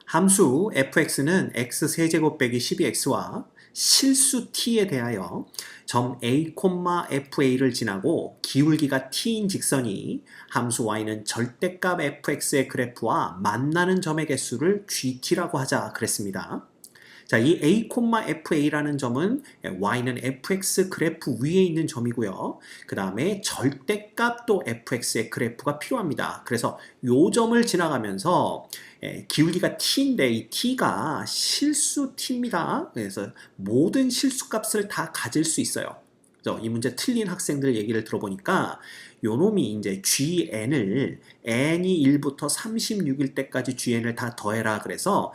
함수 fx는 x 세제곱 빼기 12x와 실수 t에 대하여 점 a, fa를 지나고 기울기가 t인 직선이 함수 y는 절대값 fx의 그래프와 만나는 점의 개수를 gt라고 하자 그랬습니다. 자, 이 a, fa라는 점은 y는 fx 그래프 위에 있는 점이고요. 그 다음에 절대값 또 fx의 그래프가 필요합니다. 그래서 이 점을 지나가면서 기울기가 t인데 이 t가 실수 t입니다. 그래서 모든 실수값을 다 가질 수 있어요. 그래서 이 문제 틀린 학생들 얘기를 들어보니까 요 놈이 이제 gn을 n이 1부터 36일 때까지 gn을 다 더해라 그래서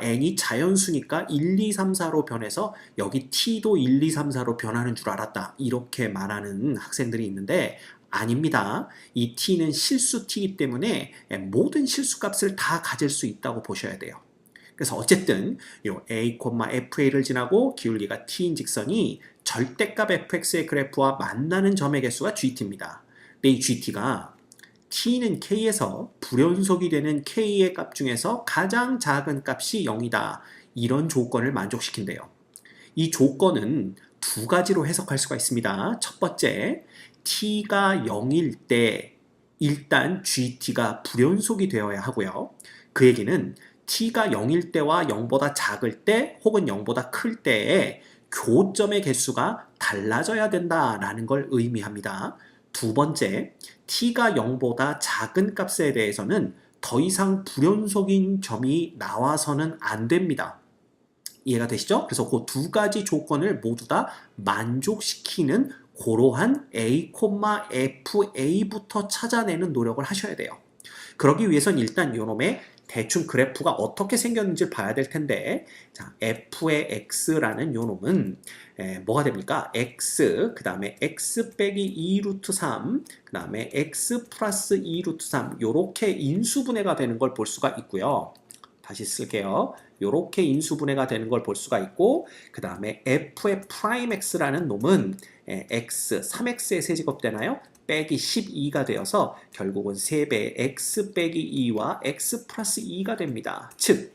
n이 자연수니까 1, 2, 3, 4로 변해서 여기 t도 1, 2, 3, 4로 변하는 줄 알았다 이렇게 말하는 학생들이 있는데 아닙니다. 이 t는 실수 t이기 때문에 모든 실수값을 다 가질 수 있다고 보셔야 돼요. 그래서 어쨌든 이 a, fa를 지나고 기울기가 t인 직선이 절대값 fx의 그래프와 만나는 점의 개수가 gt입니다. 근데 이 gt가 t는 k에서 불연속이 되는 k의 값 중에서 가장 작은 값이 0이다. 이런 조건을 만족시킨대요. 이 조건은 두 가지로 해석할 수가 있습니다. 첫 번째, t가 0일 때 일단 gt가 불연속이 되어야 하고요. 그 얘기는 t가 0일 때와 0보다 작을 때 혹은 0보다 클 때에 교점의 개수가 달라져야 된다라는 걸 의미합니다. 두 번째, t가 0보다 작은 값에 대해서는 더 이상 불연속인 점이 나와서는 안 됩니다. 이해가 되시죠? 그래서 그 두 가지 조건을 모두 다 만족시키는 그러한 a, fa부터 찾아내는 노력을 하셔야 돼요. 그러기 위해선 일단 요놈의 대충 그래프가 어떻게 생겼는지 봐야 될 텐데, 자, f의 x라는 요놈은 뭐가 됩니까? x, 그 다음에 x 빼기 2 루트 3, 그 다음에 x 플러스 2 루트 3, 요렇게 인수분해가 되는 걸 볼 수가 있고요. 다시 쓸게요. 요렇게 인수분해가 되는 걸 볼 수가 있고, 그 다음에 f의 프라임 x라는 놈은 x, 3x의 세제곱 되나요? 빼기 12가 되어서 결국은 3배의 x 빼기 2와 x 플러스 2가 됩니다. 즉,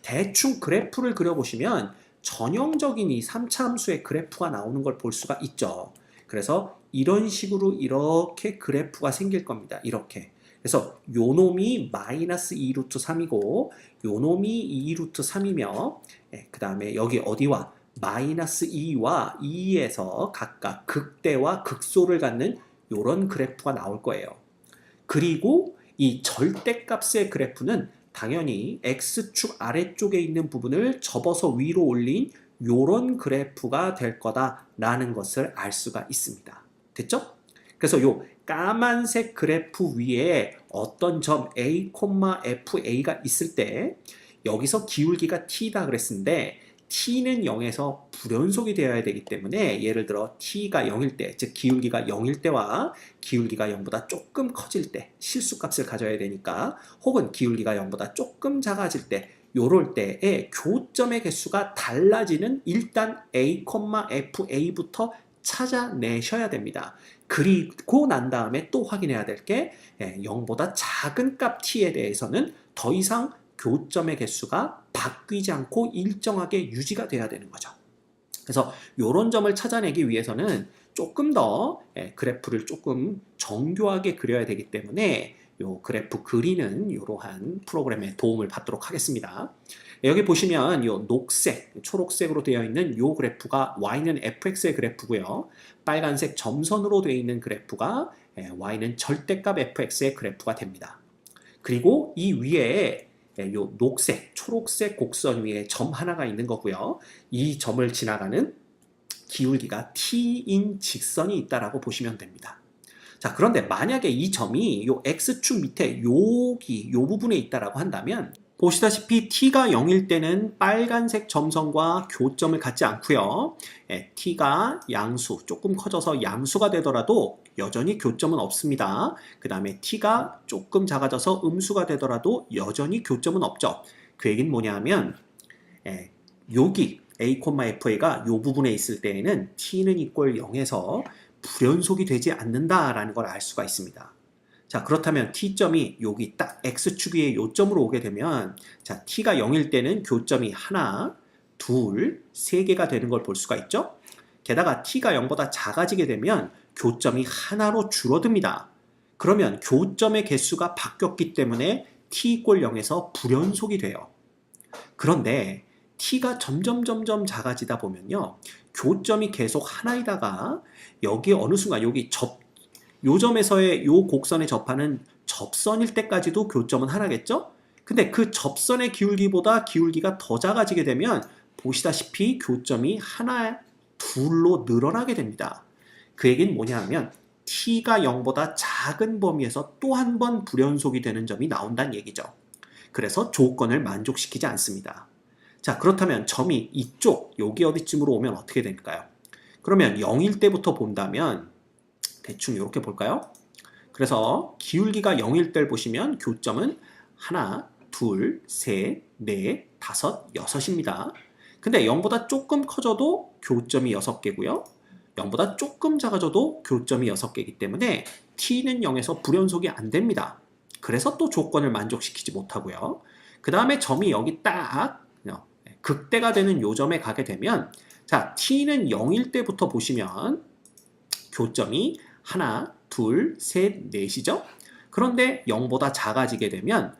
대충 그래프를 그려보시면 전형적인 이 3차 함수의 그래프가 나오는 걸 볼 수가 있죠. 그래서 이런 식으로 이렇게 그래프가 생길 겁니다. 이렇게. 그래서 요 놈이 마이너스 2 루트 3이고 요 놈이 2 루트 3이며 그 다음에 여기 어디와 마이너스 2와 2에서 각각 극대와 극소를 갖는 이런 그래프가 나올 거예요. 그리고 이 절대값의 그래프는 당연히 x축 아래쪽에 있는 부분을 접어서 위로 올린 이런 그래프가 될 거다라는 것을 알 수가 있습니다. 됐죠? 그래서 이 까만색 그래프 위에 어떤 점 a, fa가 있을 때 여기서 기울기가 t다 그랬는데 t는 0에서 불연속이 되어야 되기 때문에 예를 들어 t가 0일 때, 즉 기울기가 0일 때와 기울기가 0보다 조금 커질 때 실수값을 가져야 되니까 혹은 기울기가 0보다 조금 작아질 때 요럴 때에 교점의 개수가 달라지는 일단 a, fa부터 찾아내셔야 됩니다. 그리고 난 다음에 또 확인해야 될 게 0보다 작은 값 t에 대해서는 더 이상 교점의 개수가 바뀌지 않고 일정하게 유지가 돼야 되는 거죠. 그래서 이런 점을 찾아내기 위해서는 조금 더 그래프를 조금 정교하게 그려야 되기 때문에 이 그래프 그리는 이러한 프로그램의 도움을 받도록 하겠습니다. 여기 보시면 이 녹색, 초록색으로 되어 있는 이 그래프가 y는 fx의 그래프고요. 빨간색 점선으로 되어 있는 그래프가 y는 절대값 fx의 그래프가 됩니다. 그리고 이 위에 요 녹색, 초록색 곡선 위에 점 하나가 있는 거고요. 이 점을 지나가는 기울기가 t인 직선이 있다라고 보시면 됩니다. 자, 그런데 만약에 이 점이 요 x축 밑에 여기 요 부분에 있다라고 한다면 보시다시피 t가 0일 때는 빨간색 점선과 교점을 갖지 않고요. t가 양수, 조금 커져서 양수가 되더라도 여전히 교점은 없습니다. 그 다음에 t가 조금 작아져서 음수가 되더라도 여전히 교점은 없죠. 그 얘기는 뭐냐 하면 여기 a, fa가 이 부분에 있을 때에는 t는 이꼴 0에서 불연속이 되지 않는다라는 걸 알 수가 있습니다. 자, 그렇다면 t점이 여기 딱 x축 위에 요점으로 오게 되면 자, t가 0일 때는 교점이 하나, 둘, 세 개가 되는 걸 볼 수가 있죠? 게다가 t가 0보다 작아지게 되면 교점이 하나로 줄어듭니다. 그러면 교점의 개수가 바뀌었기 때문에 t = 0에서 불연속이 돼요. 그런데 t가 점점 작아지다 보면요. 교점이 계속 하나이다가 여기 어느 순간 여기 요 점에서의 요 곡선에 접하는 접선일 때까지도 교점은 하나겠죠? 근데 그 접선의 기울기보다 기울기가 더 작아지게 되면 보시다시피 교점이 하나, 둘로 늘어나게 됩니다. 그 얘기는 뭐냐 하면 t가 0보다 작은 범위에서 또 한 번 불연속이 되는 점이 나온다는 얘기죠. 그래서 조건을 만족시키지 않습니다. 자, 그렇다면 점이 이쪽, 여기 어디쯤으로 오면 어떻게 될까요? 그러면 0일 때부터 본다면 대충 이렇게 볼까요? 그래서 기울기가 0일 때를 보시면 교점은 하나, 둘, 셋, 넷, 다섯, 여섯입니다. 근데 0보다 조금 커져도 교점이 6개고요. 0보다 조금 작아져도 교점이 6개이기 때문에 t는 0에서 불연속이 안 됩니다. 그래서 또 조건을 만족시키지 못하고요. 그 다음에 점이 여기 딱 극대가 되는 요점에 가게 되면 자, t는 0일 때부터 보시면 교점이 하나, 둘, 셋, 넷이죠. 그런데 0보다 작아지게 되면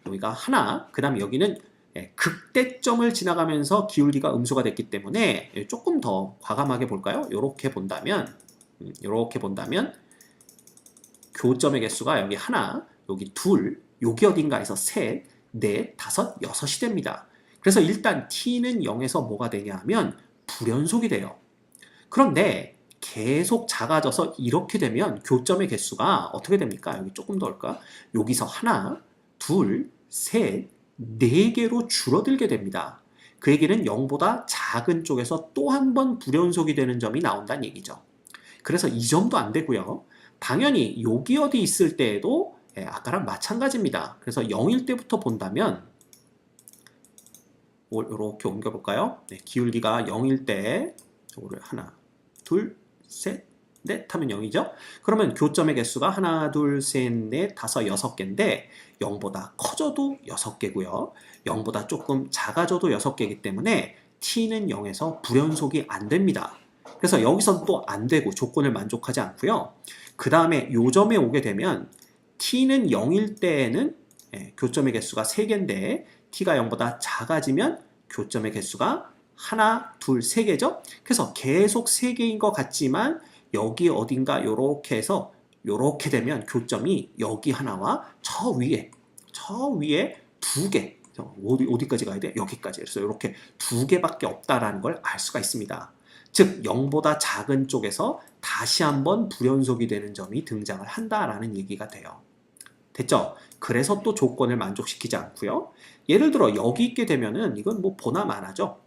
여기가 하나, 그 다음에 여기는 극대점을 지나가면서 기울기가 음수가 됐기 때문에 조금 더 과감하게 볼까요? 이렇게 본다면 교점의 개수가 여기 하나, 여기 둘, 여기 어딘가에서 셋, 넷, 다섯, 여섯이 됩니다. 그래서 일단 t는 0에서 뭐가 되냐 하면 불연속이 돼요. 그런데 계속 작아져서 이렇게 되면 교점의 개수가 어떻게 됩니까? 여기 조금 더 올까? 여기서 하나, 둘, 셋, 네 개로 줄어들게 됩니다. 그 얘기는 0보다 작은 쪽에서 또 한 번 불연속이 되는 점이 나온다는 얘기죠. 그래서 이 점도 안 되고요. 당연히 여기 어디 있을 때에도 아까랑 마찬가지입니다. 그래서 0일 때부터 본다면 이렇게 옮겨볼까요? 기울기가 0일 때 이거를 하나, 둘, 셋, 넷 하면 0이죠? 그러면 교점의 개수가 하나, 둘, 셋, 넷, 다섯, 6개인데 0보다 커져도 6개고요. 0보다 조금 작아져도 6개이기 때문에 t는 0에서 불연속이 안 됩니다. 그래서 여기선 또 안 되고 조건을 만족하지 않고요. 그 다음에 요 점에 오게 되면 t는 0일 때에는 교점의 개수가 3개인데 t가 0보다 작아지면 교점의 개수가 하나, 둘, 3개죠? 그래서 계속 3개인 것 같지만 여기 어딘가 요렇게 해서 요렇게 되면 교점이 여기 하나와 저 위에 2개 어디까지 가야 돼? 여기까지. 그래서 이렇게 2개밖에 없다라는 걸 알 수가 있습니다. 즉 0보다 작은 쪽에서 다시 한번 불연속이 되는 점이 등장을 한다라는 얘기가 돼요. 됐죠? 그래서 또 조건을 만족시키지 않고요. 예를 들어 여기 있게 되면은 이건 뭐 보나 마나죠.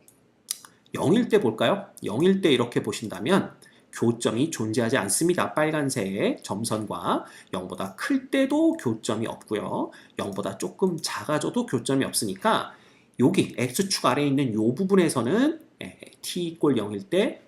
0일 때 볼까요? 0일 때 이렇게 보신다면 교점이 존재하지 않습니다. 빨간색 점선과 0보다 클 때도 교점이 없고요. 0보다 조금 작아져도 교점이 없으니까 여기 x축 아래에 있는 이 부분에서는 t = 0일 때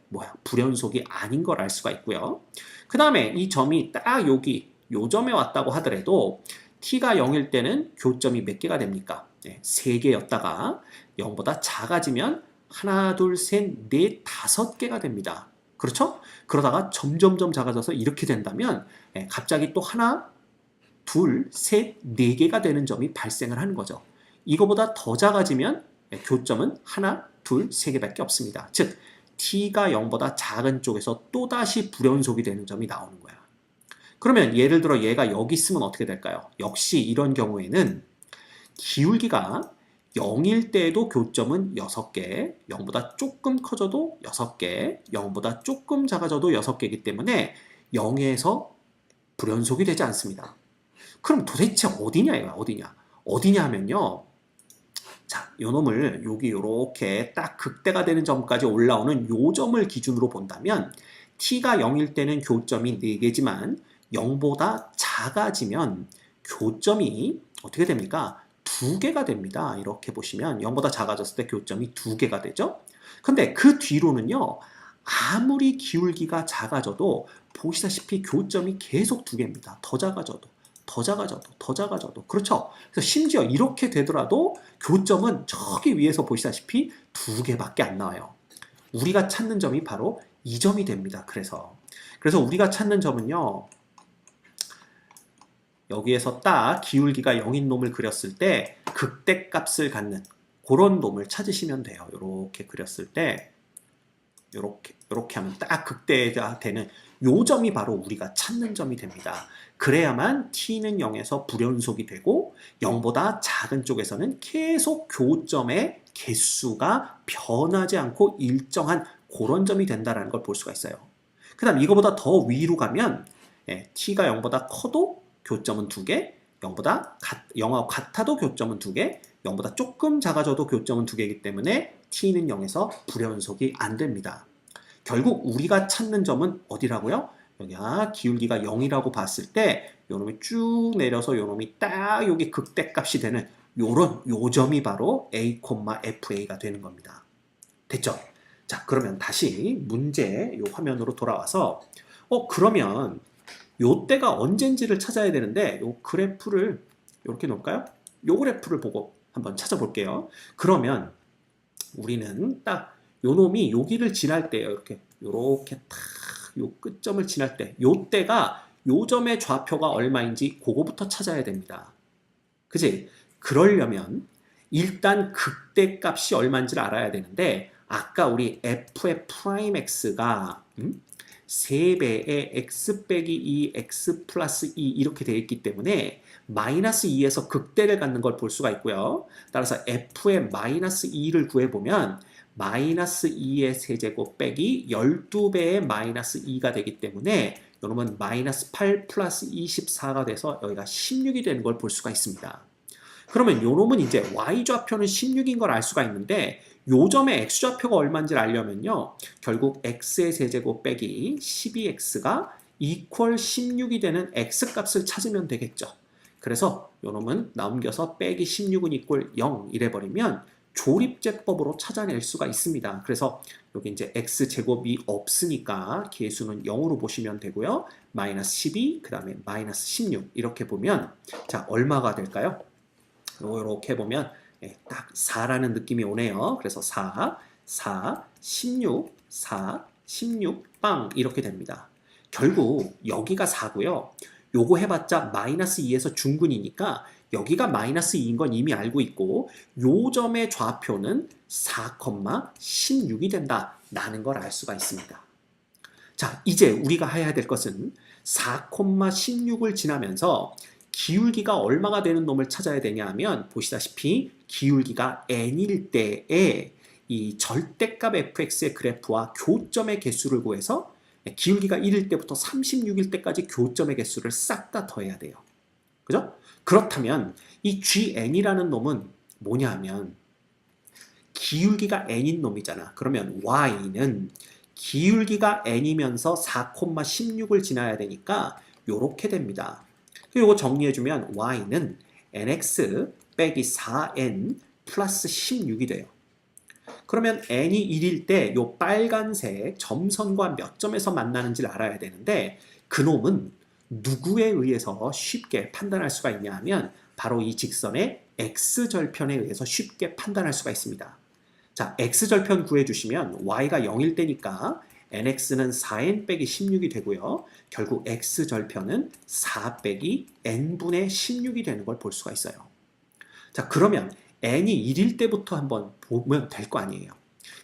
불연속이 아닌 걸 알 수가 있고요. 그 다음에 이 점이 딱 여기 요 점에 왔다고 하더라도 t가 0일 때는 교점이 몇 개가 됩니까? 3개였다가 0보다 작아지면 하나, 둘, 셋, 넷, 5개가 됩니다. 그렇죠? 그러다가 점점 작아져서 이렇게 된다면 갑자기 또 하나, 둘, 셋, 4개가 되는 점이 발생을 하는 거죠. 이거보다 더 작아지면 교점은 하나, 둘, 3개밖에 없습니다. 즉 t가 0보다 작은 쪽에서 또다시 불연속이 되는 점이 나오는 거야. 그러면 예를 들어 얘가 여기 있으면 어떻게 될까요? 역시 이런 경우에는 기울기가 0일 때에도 교점은 6개, 0보다 조금 커져도 6개, 0보다 조금 작아져도 6개이기 때문에 0에서 불연속이 되지 않습니다. 그럼 도대체 어디냐 이거야, 어디냐 하면요. 자, 요 놈을 여기 요렇게 딱 극대가 되는 점까지 올라오는 요 점을 기준으로 본다면 t가 0일 때는 교점이 4개지만 0보다 작아지면 교점이 어떻게 됩니까? 2개가 됩니다. 이렇게 보시면 0보다 작아졌을 때 교점이 2개가 되죠. 근데 그 뒤로는요. 아무리 기울기가 작아져도 보시다시피 교점이 계속 2개입니다. 더 작아져도. 더 작아져도 더 작아져도 그렇죠. 그래서 심지어 이렇게 되더라도 교점은 저기 위에서 보시다시피 2개밖에 안 나와요. 우리가 찾는 점이 바로 이 점이 됩니다. 그래서 우리가 찾는 점은요. 여기에서 딱 기울기가 0인 놈을 그렸을 때 극대값을 갖는 그런 놈을 찾으시면 돼요. 이렇게 그렸을 때 이렇게 하면 딱 극대가 되는 요 점이 바로 우리가 찾는 점이 됩니다. 그래야만 t는 0에서 불연속이 되고 0보다 작은 쪽에서는 계속 교점의 개수가 변하지 않고 일정한 그런 점이 된다는 걸 볼 수가 있어요. 그 다음 이거보다 더 위로 가면 t가 0보다 커도 교점은 2개, 0하고 같아도 교점은 2개, 0보다 조금 작아져도 교점은 2개이기 때문에 t는 0에서 불연속이 안 됩니다. 결국 우리가 찾는 점은 어디라고요? 여기가 기울기가 0이라고 봤을 때 요놈이 쭉 내려서 요놈이 딱 여기 극대값이 되는 요 점이 바로 a, fa가 되는 겁니다. 됐죠? 자, 그러면 다시 문제 요 화면으로 돌아와서 그러면 요 때가 언젠지를 찾아야 되는데 요 그래프를 이렇게 놓을까요? 요 그래프를 보고 한번 찾아볼게요. 그러면 우리는 딱 요 놈이 여기를 지날 때요. 요렇게 딱 요 끝점을 지날 때 요 때가 요 점의 좌표가 얼마인지 그거부터 찾아야 됩니다. 그지? 그러려면 일단 극대값이 얼마인지를 알아야 되는데 아까 우리 f의 프라임 x가 3배의 x 빼기 2 x 플러스 2 이렇게 되어 있기 때문에 마이너스 2에서 극대를 갖는 걸 볼 수가 있고요. 따라서 f의 마이너스 2를 구해보면 마이너스 2의 세제곱 빼기 12배의 마이너스 2가 되기 때문에 이놈은 마이너스 8 플러스 24가 돼서 여기가 16이 되는 걸 볼 수가 있습니다. 그러면 이놈은 이제 y좌표는 16인 걸 알 수가 있는데 요 점의 x좌표가 얼마인지를 알려면요. 결국 x의 세제곱 빼기 12x가 equal 16이 되는 x값을 찾으면 되겠죠. 그래서 요놈은 넘겨서 빼기 16은 equal 0 이래버리면 조립제법으로 찾아낼 수가 있습니다. 그래서 여기 이제 x제곱이 없으니까 계수는 0으로 보시면 되고요. 마이너스 12, 그 다음에 마이너스 16 이렇게 보면 자 얼마가 될까요? 이렇게 보면 딱 4라는 느낌이 오네요. 그래서 4, 16, 빵 이렇게 됩니다. 결국 여기가 4고요. 요거 해봤자 마이너스 2에서 중근이니까 여기가 마이너스 2인 건 이미 알고 있고 요 점의 좌표는 4,16이 된다라는 걸 알 수가 있습니다. 자, 이제 우리가 해야 될 것은 4,16을 지나면서 기울기가 얼마가 되는 놈을 찾아야 되냐 하면 보시다시피 기울기가 n일 때에 이 절대값 fx의 그래프와 교점의 개수를 구해서 기울기가 1일 때부터 36일 때까지 교점의 개수를 싹 다 더해야 돼요. 그죠? 그렇다면 이 gn이라는 놈은 뭐냐 하면 기울기가 n인 놈이잖아. 그러면 y는 기울기가 n이면서 4,16을 지나야 되니까 요렇게 됩니다. 이거 정리해주면 y는 nx 빼기 4n 플러스 16이 돼요. 그러면 n이 1일 때 요 빨간색 점선과 몇 점에서 만나는지를 알아야 되는데 그놈은 누구에 의해서 쉽게 판단할 수가 있냐 하면 바로 이 직선의 x절편에 의해서 쉽게 판단할 수가 있습니다. 자, x절편 구해주시면 y가 0일 때니까 nx는 4n 빼기 16이 되고요. 결국 x절편은 4 빼기 n분의 16이 되는 걸 볼 수가 있어요. 자, 그러면 n이 1일 때부터 한번 보면 될 거 아니에요.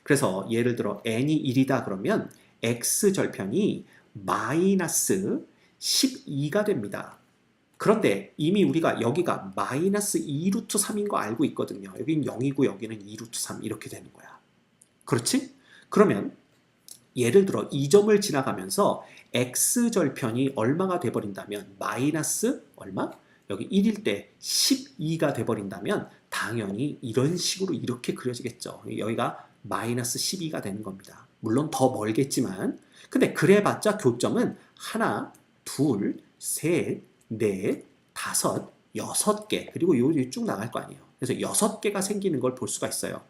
그래서 예를 들어 n이 1이다 그러면 x절편이 마이너스 12가 됩니다. 그런데 이미 우리가 여기가 마이너스 2루트 3인 거 알고 있거든요. 여기는 0이고 여기는 2루트 3 이렇게 되는 거야. 그렇지? 그러면 예를 들어 이 점을 지나가면서 x절편이 얼마가 돼버린다면 마이너스 얼마? 여기 1일 때 12가 돼버린다면 당연히 이런 식으로 이렇게 그려지겠죠. 여기가 마이너스 12가 되는 겁니다. 물론 더 멀겠지만 근데 그래봤자 교점은 하나, 둘, 셋, 넷, 다섯, 6개 그리고 여기 쭉 나갈 거 아니에요. 그래서 6개가 생기는 걸 볼 수가 있어요.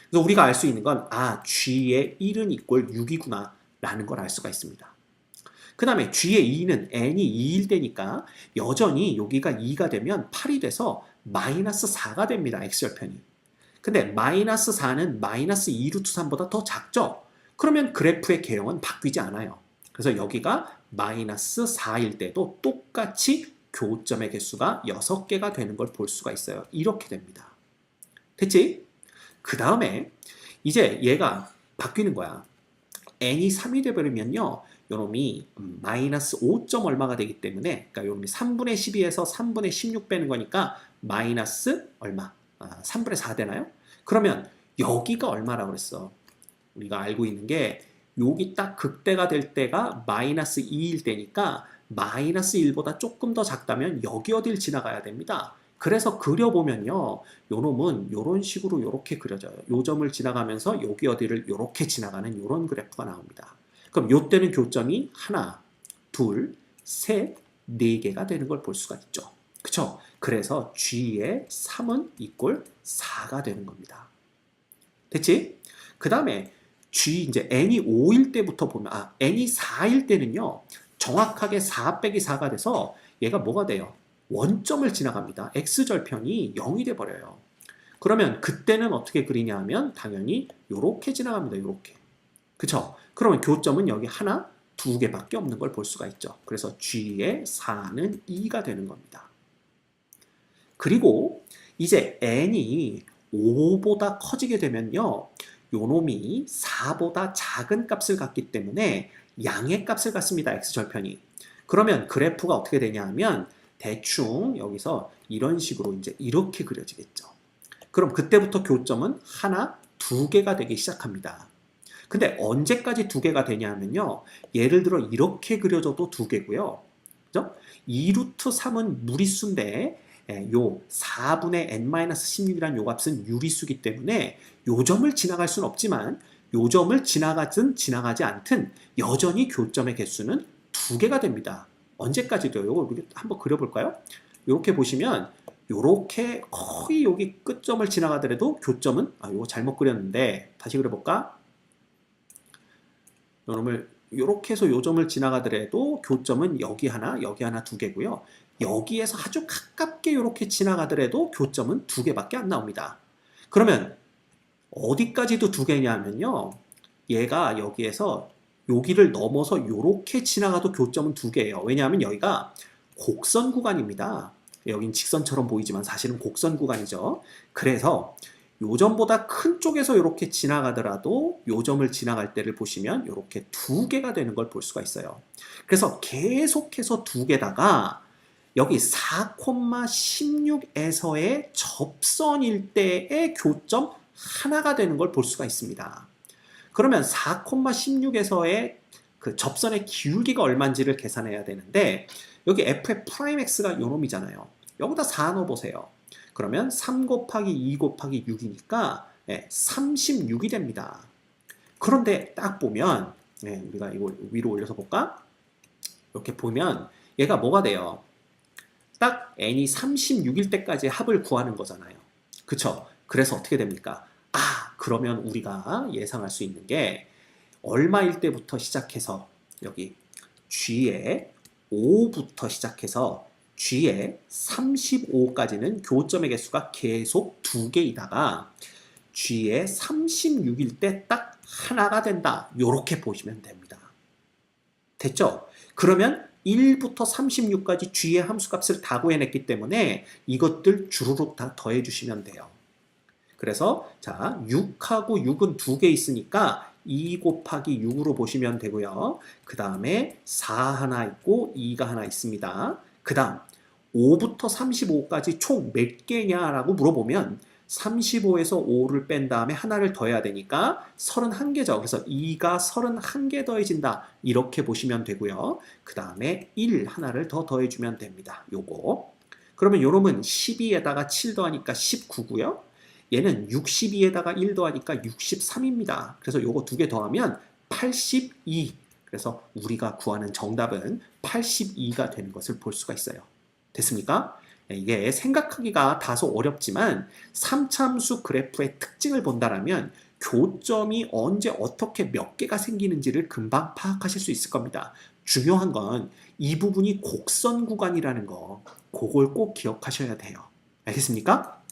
그래서 우리가 알 수 있는 건 G의 1은 equal 6이구나 라는 걸 알 수가 있습니다. 그 다음에 G의 2는 n이 2일 때니까 여전히 여기가 2가 되면 8이 돼서 마이너스 4가 됩니다. x절편이. 근데 마이너스 4는 마이너스 2 루트 3보다 더 작죠? 그러면 그래프의 개형은 바뀌지 않아요. 그래서 여기가 마이너스 4일 때도 똑같이 교점의 개수가 6개가 되는 걸 볼 수가 있어요. 이렇게 됩니다. 됐지? 그 다음에 이제 얘가 바뀌는 거야. n이 3이 돼버리면요. 요놈이 마이너스 5점 얼마가 되기 때문에 그러니까 요놈이 3분의 12에서 3분의 16 빼는 거니까 마이너스 얼마? 3분의 4 되나요? 그러면 여기가 얼마라고 그랬어? 우리가 알고 있는 게 여기 딱 극대가 될 때가 마이너스 2일 때니까 마이너스 1보다 조금 더 작다면 여기 어딜 지나가야 됩니다. 그래서 그려보면요. 요놈은 요런 식으로 요렇게 그려져요. 요 점을 지나가면서 여기 어디를 요렇게 지나가는 요런 그래프가 나옵니다. 그럼 요때는 교점이 하나, 둘, 셋, 네 개가 되는 걸 볼 수가 있죠. 그쵸? 그래서 G의 3은 이꼴 4가 되는 겁니다. 됐지? 그 다음에 G 이제 n이 5일 때부터 보면 n이 4일 때는요. 정확하게 4 빼기 4가 돼서 얘가 뭐가 돼요? 원점을 지나갑니다. x절편이 0이 돼 버려요. 그러면 그때는 어떻게 그리냐 하면 당연히 요렇게 지나갑니다. 요렇게. 그쵸? 그러면 교점은 여기 하나, 두 개밖에 없는 걸 볼 수가 있죠. 그래서 G의 4는 2가 되는 겁니다. 그리고 이제 n이 5보다 커지게 되면요. 요놈이 4보다 작은 값을 갖기 때문에 양의 값을 갖습니다. x절편이. 그러면 그래프가 어떻게 되냐 하면 대충 여기서 이런 식으로 이제 이렇게 그려지겠죠. 그럼 그때부터 교점은 하나, 두 개가 되기 시작합니다. 근데 언제까지 두 개가 되냐 하면요. 예를 들어 이렇게 그려져도 두 개고요. 그죠? 2루트 3은 무리수인데 요 4분의 n-16이라는 요 값은 유리수기 때문에 요 점을 지나갈 수는 없지만 요 점을 지나가든 지나가지 않든 여전히 교점의 개수는 두 개가 됩니다. 언제까지도요? 요거 한번 그려볼까요? 이렇게 보시면 요렇게 거의 여기 끝점을 지나가더라도 교점은 요거 잘못 그렸는데 다시 그려볼까? 요놈을 요렇게 해서 요 점을 지나가더라도 교점은 여기 하나 두 개고요. 여기에서 아주 가깝게 요렇게 지나가더라도 교점은 두 개밖에 안 나옵니다. 그러면 어디까지도 두 개냐면요. 얘가 여기에서 여기를 넘어서 요렇게 지나가도 교점은 두 개예요. 왜냐하면 여기가 곡선 구간입니다. 여긴 직선처럼 보이지만 사실은 곡선 구간이죠. 그래서 요 점보다 큰 쪽에서 이렇게 지나가더라도 요 점을 지나갈 때를 보시면 이렇게 두 개가 되는 걸 볼 수가 있어요. 그래서 계속해서 두 개다가 여기 4,16에서의 접선일 때의 교점 하나가 되는 걸 볼 수가 있습니다. 그러면 4,16에서의 그 접선의 기울기가 얼마인지를 계산해야 되는데 여기 f의 프라임 x가 요 놈이잖아요. 여기다 4 넣어보세요. 그러면 3 곱하기 2 곱하기 6이니까 36이 됩니다. 그런데 딱 보면 우리가 이거 위로 올려서 볼까? 이렇게 보면 얘가 뭐가 돼요? 딱 n이 36일 때까지 합을 구하는 거잖아요. 그쵸? 그래서 어떻게 됩니까? 그러면 우리가 예상할 수 있는 게 얼마일 때부터 시작해서 여기 G의 5부터 시작해서 G의 35까지는 교점의 개수가 계속 두 개이다가 G의 36일 때 딱 하나가 된다. 이렇게 보시면 됩니다. 됐죠? 그러면 1부터 36까지 G의 함수값을 다 구해냈기 때문에 이것들 주르륵 다 더해주시면 돼요. 그래서 자 6하고 6은 두 개 있으니까 2 곱하기 6으로 보시면 되고요. 그 다음에 4 하나 있고 2가 하나 있습니다. 그 다음 5부터 35까지 총 몇 개냐라고 물어보면 35에서 5를 뺀 다음에 하나를 더해야 되니까 31개죠. 그래서 2가 31개 더해진다. 이렇게 보시면 되고요. 그 다음에 1 하나를 더 더해주면 됩니다. 요거. 그러면 요놈은 12에다가 7 더하니까 19고요. 얘는 62에다가 1 더하니까 63입니다. 그래서 요거 두 개 더하면 82. 그래서 우리가 구하는 정답은 82가 되는 것을 볼 수가 있어요. 됐습니까? 이게 생각하기가 다소 어렵지만 3참수 그래프의 특징을 본다라면 교점이 언제 어떻게 몇 개가 생기는지를 금방 파악하실 수 있을 겁니다. 중요한 건 이 부분이 곡선 구간이라는 거, 그걸 꼭 기억하셔야 돼요. 알겠습니까?